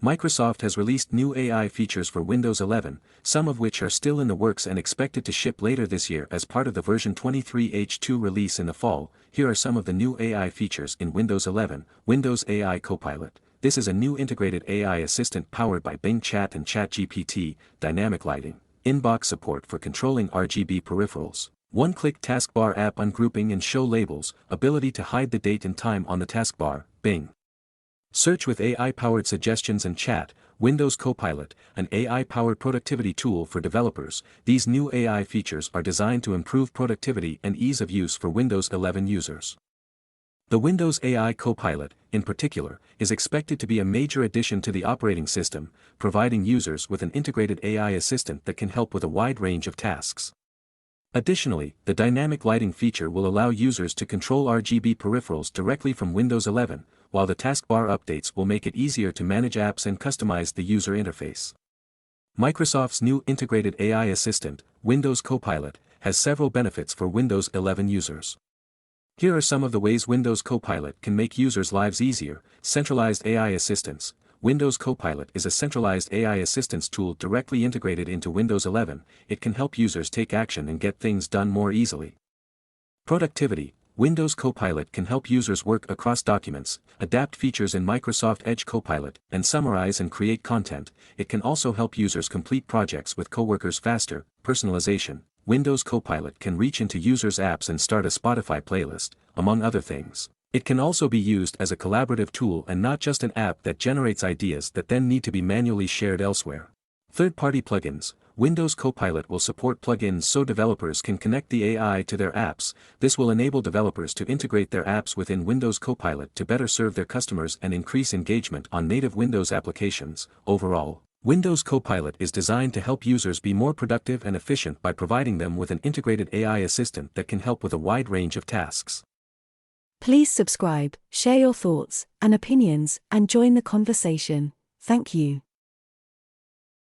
Microsoft has released new AI features for Windows 11, some of which are still in the works and expected to ship later this year as part of the version 23H2 release in the fall. Here are some of the new AI features in Windows 11. Windows AI Copilot. This is a new integrated AI assistant powered by Bing Chat and ChatGPT. Dynamic lighting. Inbox support for controlling RGB peripherals. One-click taskbar app ungrouping and show labels. Ability to hide the date and time on the taskbar. Bing. Search with AI-powered suggestions and chat. Windows Copilot, an AI-powered productivity tool for developers. These new AI features are designed to improve productivity and ease of use for Windows 11 users. The Windows AI Copilot, in particular, is expected to be a major addition to the operating system, providing users with an integrated AI assistant that can help with a wide range of tasks. Additionally, the dynamic lighting feature will allow users to control RGB peripherals directly from Windows 11, while the taskbar updates will make it easier to manage apps and customize the user interface. Microsoft's new integrated AI assistant, Windows Copilot, has several benefits for Windows 11 users. Here are some of the ways Windows Copilot can make users' lives easier. Centralized AI assistance. Windows Copilot is a centralized AI assistance tool directly integrated into Windows 11. It can help users take action and get things done more easily. Productivity. Windows Copilot can help users work across documents, adapt features in Microsoft Edge Copilot, and summarize and create content. It can also help users complete projects with coworkers faster. Personalization. Windows Copilot can reach into users' apps and start a Spotify playlist, among other things. It can also be used as a collaborative tool and not just an app that generates ideas that then need to be manually shared elsewhere. Third-party plugins. Windows Copilot will support plugins so developers can connect the AI to their apps. This will enable developers to integrate their apps within Windows Copilot to better serve their customers and increase engagement on native Windows applications. Overall, Windows Copilot is designed to help users be more productive and efficient by providing them with an integrated AI assistant that can help with a wide range of tasks. Please subscribe, share your thoughts and opinions, and join the conversation. Thank you.